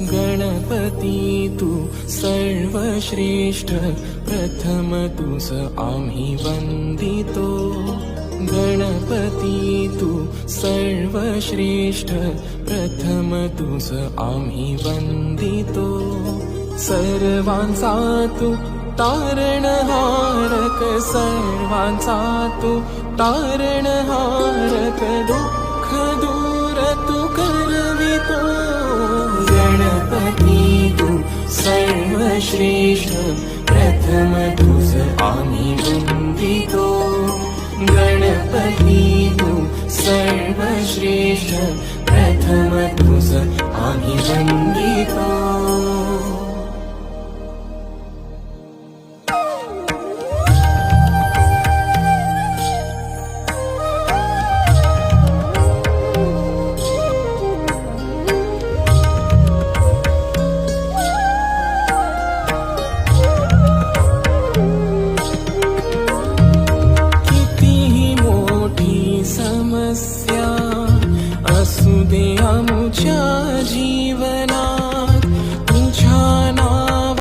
गणपती तू सर्वश्रेष्ठ, प्रथम तुझ आम्ही वंदितो। गणपती तू सर्वश्रेष्ठ, प्रथम तुझ आम्ही वंदितो। सर्वांचा तू तारणहारक, सर्वांचा तू तारणहारक, दुःख दूर तू करवितो। गणपती तू सर्वश्रेष्ठ, प्रथम तुझ आम्ही वंदितो। गणपती तू सर्वश्रेष्ठ, प्रथम तुझ आम्ही वंदितो।